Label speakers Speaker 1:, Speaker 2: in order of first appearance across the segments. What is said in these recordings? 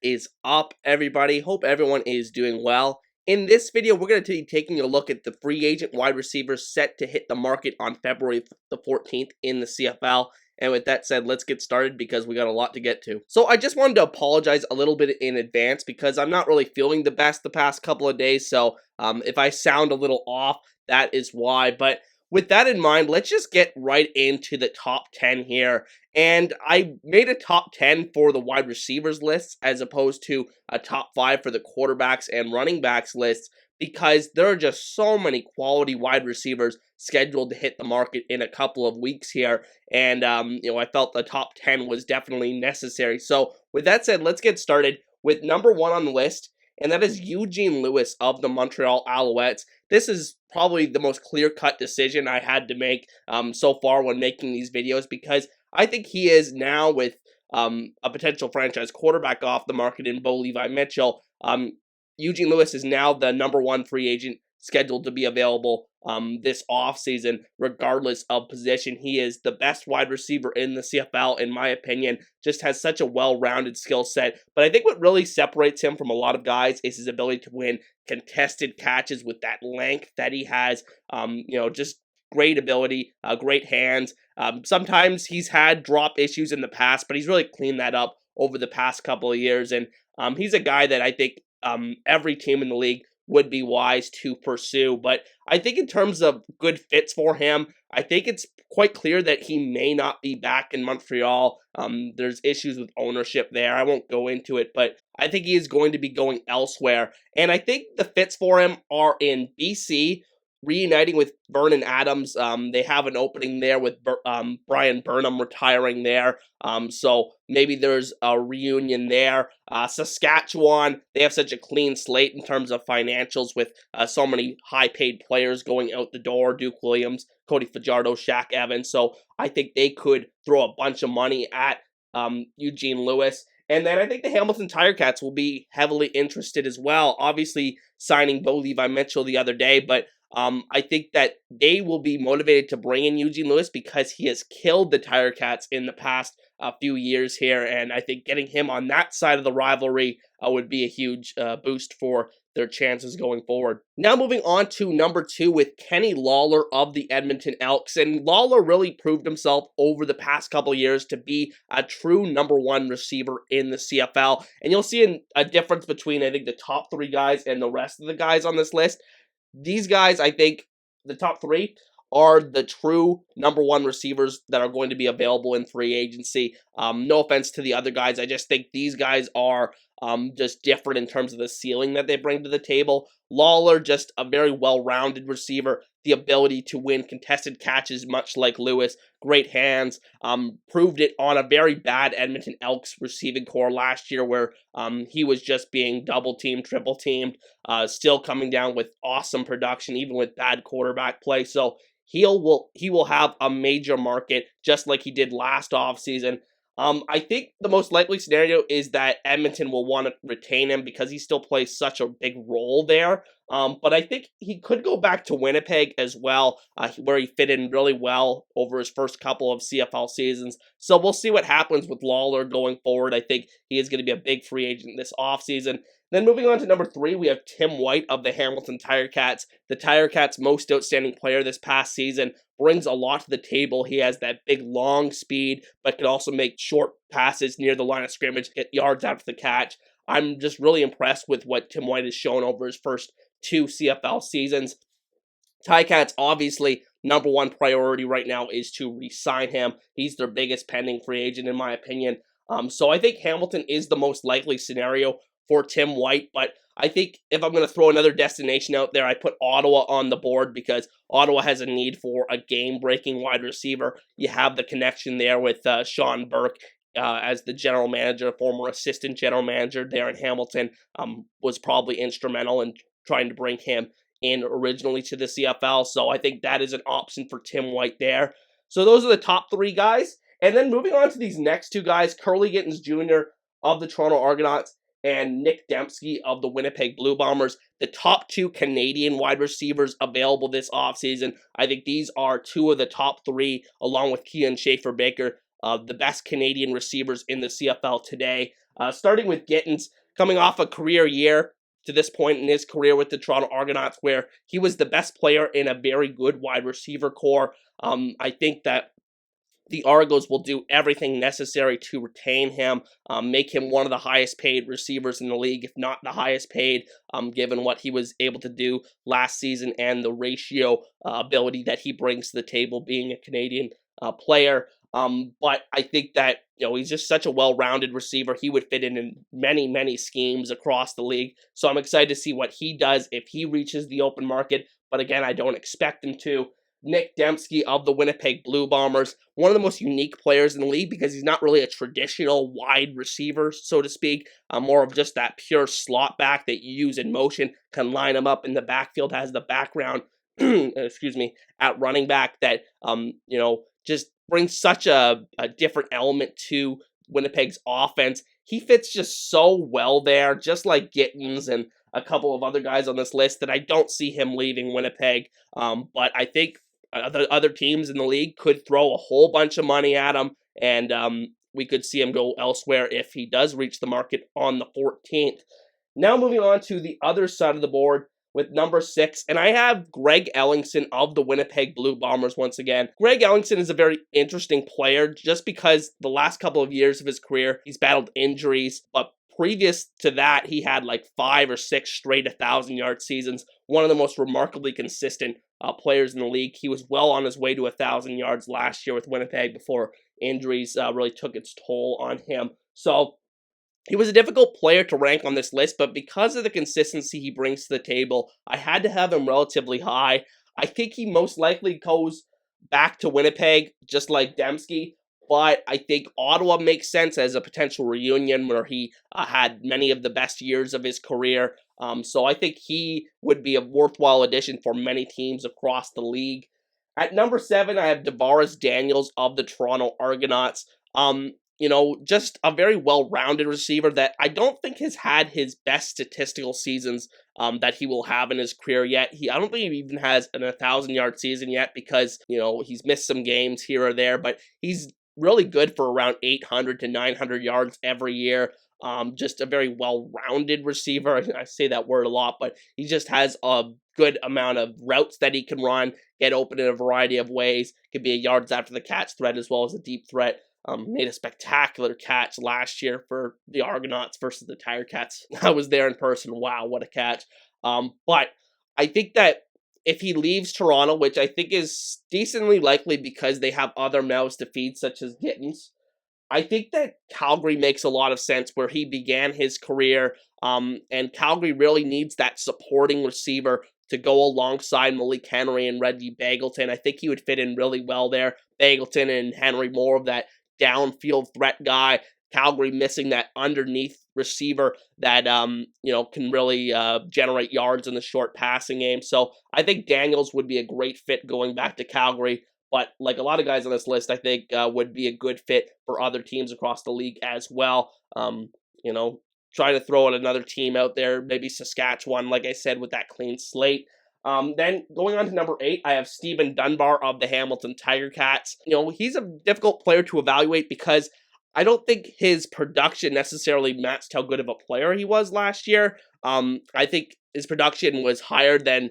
Speaker 1: is up, everybody? Hope everyone is doing well. In this video, we're going to be taking a look at the free agent wide receivers set to hit the market on February the 14th in the CFL. And with that said, let's get started because we got a lot to get to. So I just wanted to apologize a little bit in advance because I'm not really feeling the best the past couple of days. So if I sound a little off, that is why. But with that in mind, let's just get right into the top 10 here. And I made a top 10 for the wide receivers list as opposed to a top 5 for the quarterbacks and running backs lists because there are just so many quality wide receivers scheduled to hit the market in a couple of weeks here. And, I felt the top 10 was definitely necessary. So with that said, let's get started with number 1 on the list. And that is Eugene Lewis of the Montreal Alouettes. This is probably the most clear-cut decision I had to make so far when making these videos because I think he is now with a potential franchise quarterback off the market in Bo Levi Mitchell. Eugene Lewis is now the number 1 free agent scheduled to be available this offseason, regardless of position. He is the best wide receiver in the CFL, in my opinion, just has such a well-rounded skill set. But I think what really separates him from a lot of guys is his ability to win contested catches with that length that he has, just great ability, great hands. Sometimes he's had drop issues in the past, but he's really cleaned that up over the past couple of years. And he's a guy that I think every team in the league would be wise to pursue. But I think in terms of good fits for him, I think it's quite clear that he may not be back in Montreal. There's issues with ownership there. I won't go into it, but I think he is going to be going elsewhere. And I think the fits for him are in BC, reuniting with Vernon Adams. They have an opening there with Brian Burnham retiring there. So maybe there's a reunion there. Saskatchewan, they have such a clean slate in terms of financials with so many high-paid players going out the door. Duke Williams, Cody Fajardo, Shaq Evans. So I think they could throw a bunch of money at Eugene Lewis. And then I think the Hamilton Tiger-Cats will be heavily interested as well. Obviously signing Bo Levi Mitchell the other day, but I think that they will be motivated to bring in Eugene Lewis because he has killed the Tiger-Cats in the past few years here, and I think getting him on that side of the rivalry would be a huge boost for their chances going forward. Now moving on to number 2 with Kenny Lawler of the Edmonton Elks, and Lawler really proved himself over the past couple years to be a true number 1 receiver in the CFL, and you'll see a difference between, I think, the top 3 guys and the rest of the guys on this list. These guys, I think, the top 3 are the true number 1 receivers that are going to be available in free agency. No offense to the other guys. I just think these guys are just different in terms of the ceiling that they bring to the table. Lawler, just a very well-rounded receiver, the ability to win contested catches much like Lewis, great hands, proved it on a very bad Edmonton Elks receiving core last year where he was just being double-teamed, triple-teamed, still coming down with awesome production, even with bad quarterback play. So he will have a major market just like he did last offseason. I think the most likely scenario is that Edmonton will want to retain him because he still plays such a big role there. But I think he could go back to Winnipeg as well, where he fit in really well over his first couple of CFL seasons. So we'll see what happens with Lawler going forward. I think he is going to be a big free agent this offseason. Then moving on to number 3, we have Tim White of the Hamilton Tiger-Cats. The Tiger-Cats' most outstanding player this past season, brings a lot to the table. He has that big, long speed, but can also make short passes near the line of scrimmage, get yards after the catch. I'm just really impressed with what Tim White has shown over his first 2 CFL seasons. Ticats, obviously, number 1 priority right now is to re-sign him. He's their biggest pending free agent, in my opinion. So I think Hamilton is the most likely scenario for Tim White, but I think if I'm going to throw another destination out there, I put Ottawa on the board because Ottawa has a need for a game-breaking wide receiver. You have the connection there with Sean Burke as the general manager, former assistant general manager there in Hamilton, was probably instrumental in trying to bring him in originally to the CFL. So I think that is an option for Tim White there. So those are the top 3 guys. And then moving on to these next 2 guys, Curly Gittens Jr. of the Toronto Argonauts and Nick Dembski of the Winnipeg Blue Bombers, the top 2 Canadian wide receivers available this offseason. I think these are 2 of the top 3, along with Keon Schaefer-Baker, the best Canadian receivers in the CFL today. Starting with Gittins, coming off a career year to this point in his career with the Toronto Argonauts, where he was the best player in a very good wide receiver core. I think that the Argos will do everything necessary to retain him, make him one of the highest paid receivers in the league, if not the highest paid, given what he was able to do last season and the ratio ability that he brings to the table being a Canadian player. But I think that, he's just such a well-rounded receiver. He would fit in many, many schemes across the league. So I'm excited to see what he does if he reaches the open market. But again, I don't expect him to. Nick Dembski of the Winnipeg Blue Bombers, one of the most unique players in the league because he's not really a traditional wide receiver, so to speak, more of just that pure slot back that you use in motion, can line him up in the backfield, has the background, excuse me, at running back that, just brings such a different element to Winnipeg's offense. He fits just so well there, just like Gittins and a couple of other guys on this list, that I don't see him leaving Winnipeg. But I think other teams in the league could throw a whole bunch of money at him, and we could see him go elsewhere if he does reach the market on the 14th. Now moving on to the other side of the board with number 6, and I have Greg Ellingson of the Winnipeg Blue Bombers once again. Greg Ellingson is a very interesting player just because the last couple of years of his career, he's battled injuries, but previous to that, he had like 5 or 6 straight 1,000-yard seasons, one of the most remarkably consistent players in the league. He was well on his way to 1,000 yards last year with Winnipeg before injuries really took its toll on him. So he was a difficult player to rank on this list, but because of the consistency he brings to the table, I had to have him relatively high. I think he most likely goes back to Winnipeg, just like Dembski, but I think Ottawa makes sense as a potential reunion where he had many of the best years of his career. So I think he would be a worthwhile addition for many teams across the league. At number 7, I have DeVaris Daniels of the Toronto Argonauts. Just a very well-rounded receiver that I don't think has had his best statistical seasons that he will have in his career yet. I don't think he even has an 1,000-yard season yet because, he's missed some games here or there, but he's really good for around 800 to 900 yards every year. Just a very well-rounded receiver. I say that word a lot, but he just has a good amount of routes that he can run, get open in a variety of ways. Could be a yards after the catch threat as well as a deep threat. Made a spectacular catch last year for the Argonauts versus the Tiger Cats. I was there in person. Wow, what a catch. But I think that if he leaves Toronto, which I think is decently likely because they have other mouths to feed, such as Gittins, I think that Calgary makes a lot of sense where he began his career, and Calgary really needs that supporting receiver to go alongside Malik Henry and Reggie Bagleton. I think he would fit in really well there. Bagleton and Henry more of that downfield threat guy. Calgary missing that underneath receiver that can really generate yards in the short passing game. So I think Daniels would be a great fit going back to Calgary. But like a lot of guys on this list, I think would be a good fit for other teams across the league as well. Try to throw another team out there, maybe Saskatchewan, like I said, with that clean slate. Then going on to number 8, I have Stephen Dunbar of the Hamilton Tiger Cats. He's a difficult player to evaluate because I don't think his production necessarily matched how good of a player he was last year. I think his production was higher than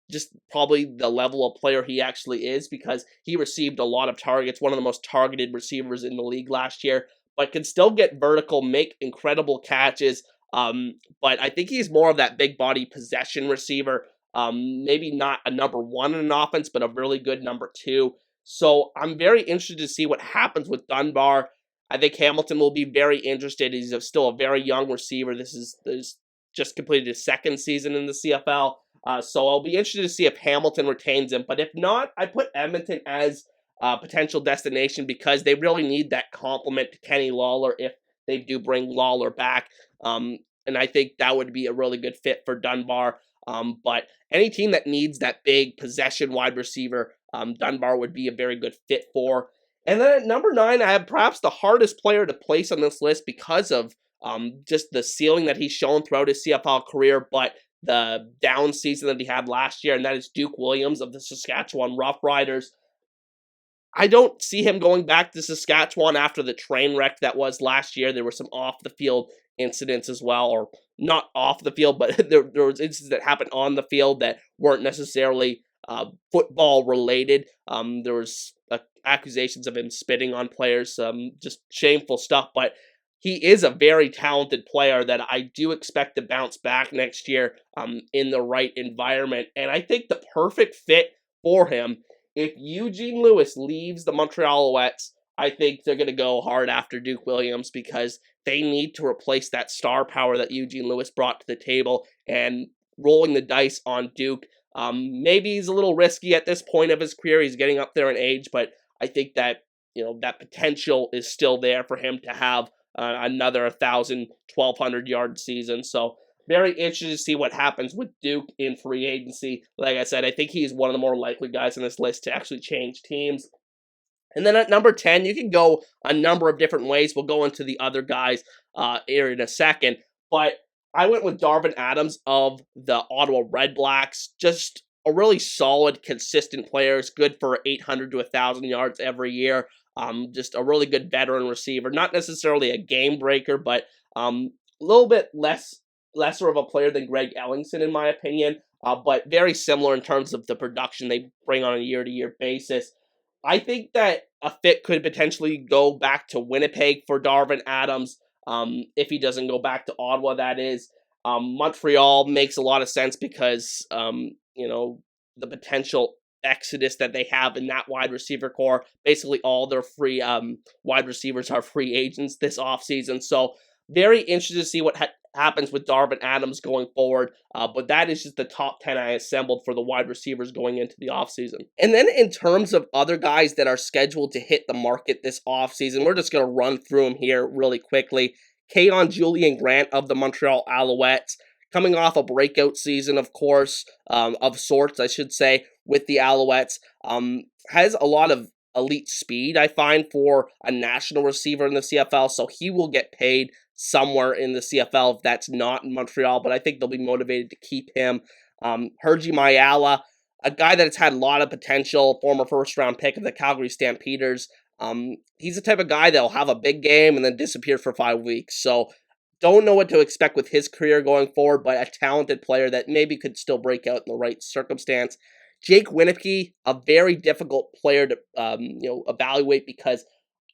Speaker 1: just probably the level of player he actually is because he received a lot of targets, one of the most targeted receivers in the league last year, but can still get vertical, make incredible catches. But I think he's more of that big body possession receiver. Maybe not a number 1 in an offense, but a really good number 2. So I'm very interested to see what happens with Dunbar. I think Hamilton will be very interested. He's still a very young receiver. This is just completed his 2nd season in the CFL. So I'll be interested to see if Hamilton retains him. But if not, I put Edmonton as a potential destination because they really need that complement to Kenny Lawler if they do bring Lawler back. And I think that would be a really good fit for Dunbar. But any team that needs that big possession wide receiver, Dunbar would be a very good fit for. And then at number 9, I have perhaps the hardest player to place on this list because of just the ceiling that he's shown throughout his CFL career, but the down season that he had last year, and that is Duke Williams of the Saskatchewan Roughriders. I don't see him going back to Saskatchewan after the train wreck that was last year. There were some off-the-field incidents as well, or not off the field, but there was incidents that happened on the field that weren't necessarily football related. There was accusations of him spitting on players, just shameful stuff. But he is a very talented player that I do expect to bounce back next year in the right environment. And I think the perfect fit for him, if Eugene Lewis leaves the Montreal Alouettes, I think they're going to go hard after Duke Williams because they need to replace that star power that Eugene Lewis brought to the table. And rolling the dice on Duke, maybe he's a little risky at this point of his career. He's getting up there in age, but I think that that potential is still there for him to have another 1,000, 1,200 yard season. So very interested to see what happens with Duke in free agency. Like I said, I think he's one of the more likely guys on this list to actually change teams. And then at number 10, you can go a number of different ways. We'll go into the other guys here in a second. But I went with Darvin Adams of the Ottawa Red Blacks. Just a really solid, consistent player. Is good for 800 to 1,000 yards every year. Just a really good veteran receiver. Not necessarily a game breaker, but a little bit lesser of a player than Greg Ellingson, in my opinion. But very similar in terms of the production they bring on a year-to-year basis. I think that a fit could potentially go back to Winnipeg for Darvin Adams, if he doesn't go back to Ottawa, that is. Montreal makes a lot of sense because, the potential exodus that they have in that wide receiver core. Basically, all their free wide receivers are free agents this offseason. So, very interested to see what happens with Darvin Adams going forward, but that is just the top 10 I assembled for the wide receivers going into the offseason. And then in terms of other guys that are scheduled to hit the market this offseason, we're just going to run through them here really quickly. Keon Julian Grant of the Montreal Alouettes, coming off a breakout season, of course, of sorts, I should say, with the Alouettes, has a lot of elite speed, I find, for a national receiver in the CFL, so he will get paid somewhere in the CFL if that's not in Montreal, but I think they'll be motivated to keep him. Hergy Mayala, a guy that has had a lot of potential, former first-round pick of the Calgary Stampeders. He's the type of guy that'll have a big game and then disappear for 5 weeks, so don't know what to expect with his career going forward, but a talented player that maybe could still break out in the right circumstance. Jake Winnipke, a very difficult player to evaluate because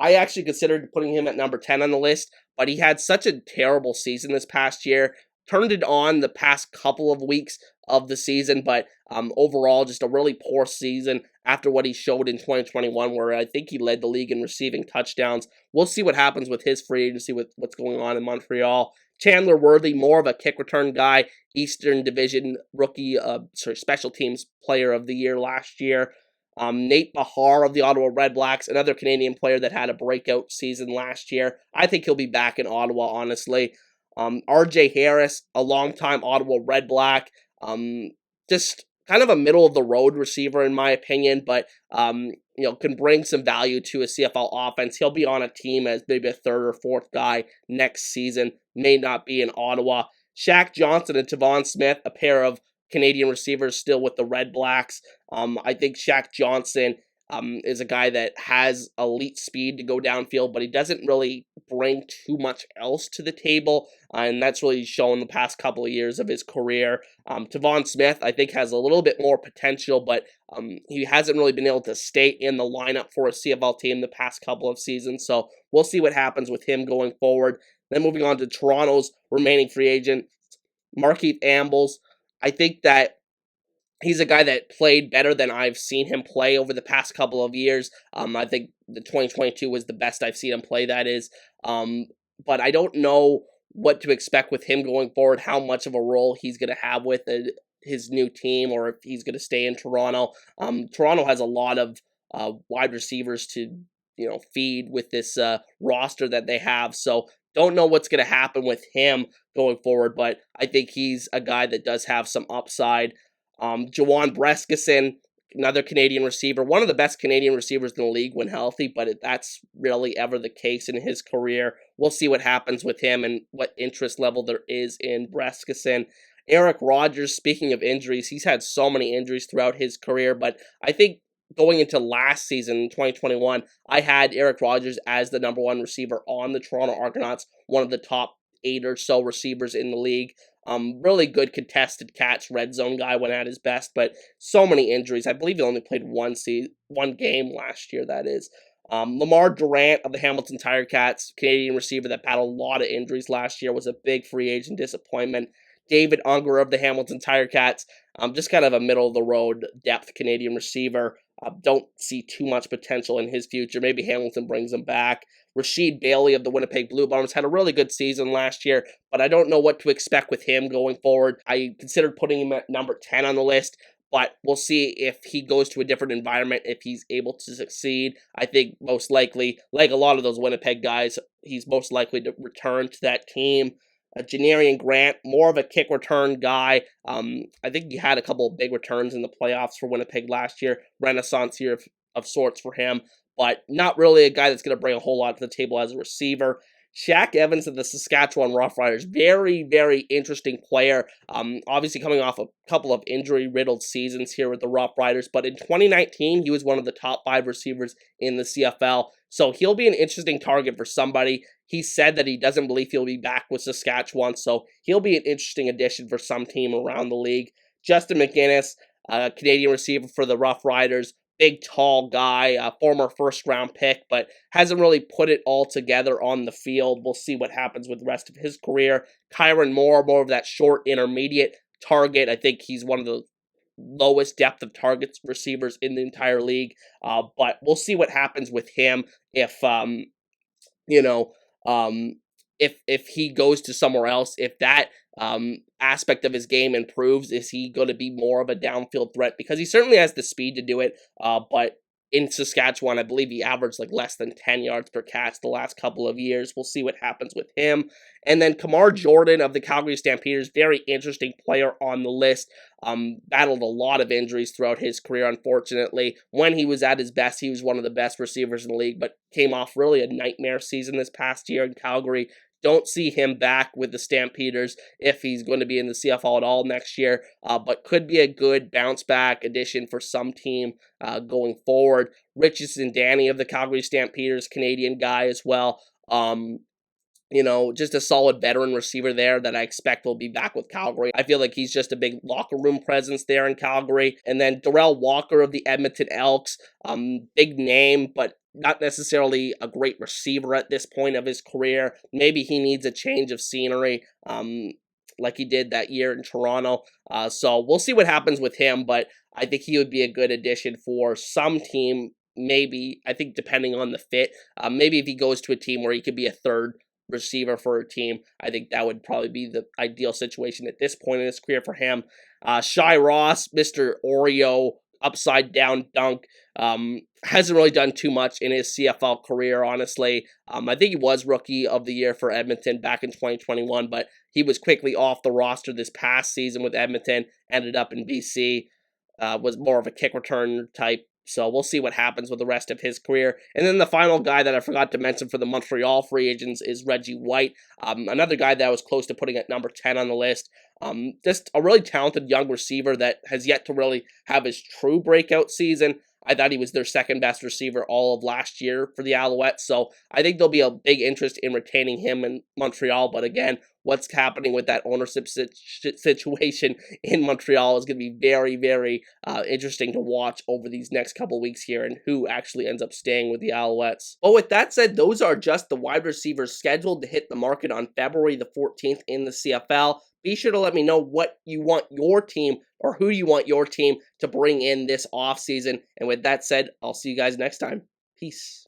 Speaker 1: I actually considered putting him at number 10 on the list, but he had such a terrible season this past year. Turned it on the past couple of weeks of the season, but overall just a really poor season after what he showed in 2021, where I think he led the league in receiving touchdowns. We'll see what happens with his free agency, with what's going on in Montreal. Chandler Worthy, more of a kick return guy, Eastern Division rookie, special teams player of the year last year. Nate Bahar of the Ottawa Red Blacks, another Canadian player that had a breakout season last year. I think he'll be back in Ottawa, honestly. RJ Harris, a longtime Ottawa Red Black. Just kind of a middle-of-the-road receiver, in my opinion, but can bring some value to a CFL offense. He'll be on a team as maybe a third or fourth guy next season. May not be in Ottawa. Shaq Johnson and Tavon Smith, a pair of Canadian receivers still with the Red Blacks. I think Shaq Johnson is a guy that has elite speed to go downfield, but he doesn't really bring too much else to the table, and that's really shown the past couple of years of his career. Tavon Smith, I think, has a little bit more potential, but he hasn't really been able to stay in the lineup for a CFL team the past couple of seasons, so we'll see what happens with him going forward. Then moving on to Toronto's remaining free agent, Markeith Ambles. I think that he's a guy that played better than I've seen him play over the past couple of years. I think the 2022 was the best I've seen him play, that is. But I don't know what to expect with him going forward, how much of a role he's going to have with his new team, or if he's going to stay in Toronto. Toronto has a lot of wide receivers to feed with this roster that they have, so don't know what's going to happen with him going forward, but I think he's a guy that does have some upside. Jawan Breskison, another Canadian receiver, one of the best Canadian receivers in the league when healthy, but that's really ever the case in his career. We'll see what happens with him and what interest level there is in Breskison. Eric Rogers, speaking of injuries, he's had so many injuries throughout his career, but I think going into last season, 2021, I had Eric Rogers as the number one receiver on the Toronto Argonauts, one of the top 8 or so receivers in the league. Really good contested catch, red zone guy when at his best, but so many injuries. I believe he only played one game last year, that is. Lamar Durant of the Hamilton Tiger Cats, Canadian receiver that battled a lot of injuries last year, was a big free agent disappointment. David Unger of the Hamilton Tiger Cats, just kind of a middle-of-the-road depth Canadian receiver. Don't see too much potential in his future. Maybe Hamilton brings him back. Rasheed Bailey of the Winnipeg Blue Bombers had a really good season last year, but I don't know what to expect with him going forward. I considered putting him at number 10 on the list, but we'll see if he goes to a different environment, if he's able to succeed. I think most likely, like a lot of those Winnipeg guys, he's most likely to return to that team. Janarian Grant, more of a kick return guy. I think he had a couple of big returns in the playoffs for Winnipeg last year. Renaissance year of sorts for him, but not really a guy that's going to bring a whole lot to the table as a receiver. Shaq Evans of the Saskatchewan Roughriders, very, very interesting player. Obviously coming off a couple of injury-riddled seasons here with the Roughriders, but in 2019, he was one of the top 5 receivers in the CFL, so he'll be an interesting target for somebody. He said that he doesn't believe he'll be back with Saskatchewan, so he'll be an interesting addition for some team around the league. Justin McGinnis, Canadian receiver for the Roughriders, big, tall guy, a former first-round pick, but hasn't really put it all together on the field. We'll see what happens with the rest of his career. Kyron Moore, more of that short, intermediate target. I think he's one of the lowest depth of targets receivers in the entire league, but we'll see what happens with him if, you know, if he goes to somewhere else, if that aspect of his game improves, is he going to be more of a downfield threat? Because he certainly has the speed to do it, but in Saskatchewan, I believe he averaged like less than 10 yards per catch the last couple of years. We'll see what happens with him. And then Kamar Jordan of the Calgary Stampeders, very interesting player on the list. Battled a lot of injuries throughout his career, unfortunately. When he was at his best, he was one of the best receivers in the league, but came off really a nightmare season this past year in Calgary. Don't see him back with the Stampeders if he's going to be in the CFL at all next year, but could be a good bounce-back addition for some team going forward. Richardson Danny of the Calgary Stampeders, Canadian guy as well. Just a solid veteran receiver there that I expect will be back with Calgary. I feel like he's just a big locker room presence there in Calgary. And then Darrell Walker of the Edmonton Elks, big name, but not necessarily a great receiver at this point of his career. Maybe he needs a change of scenery, like he did that year in Toronto. So we'll see what happens with him, but I think he would be a good addition for some team. Maybe, I think depending on the fit, maybe if he goes to a team where he could be a third receiver for a team, I think that would probably be the ideal situation at this point in his career for him. Shai Ross, Mr. Oreo, upside down dunk, hasn't really done too much in his CFL career, honestly. I think he was Rookie of the Year for Edmonton back in 2021, but he was quickly off the roster this past season with Edmonton, ended up in BC, was more of a kick return type. So we'll see what happens with the rest of his career. And then the final guy that I forgot to mention for the Montreal free agents is Reggie White. Another guy that I was close to putting at number 10 on the list. Just a really talented young receiver that has yet to really have his true breakout season. I thought he was their second best receiver all of last year for the Alouettes. So I think there'll be a big interest in retaining him in Montreal. But again, what's happening with that ownership situation in Montreal is going to be very, very interesting to watch over these next couple weeks here and who actually ends up staying with the Alouettes. But with that said, those are just the wide receivers scheduled to hit the market on February the 14th in the CFL. Be sure to let me know what you want your team or who you want your team to bring in this offseason. And with that said, I'll see you guys next time. Peace.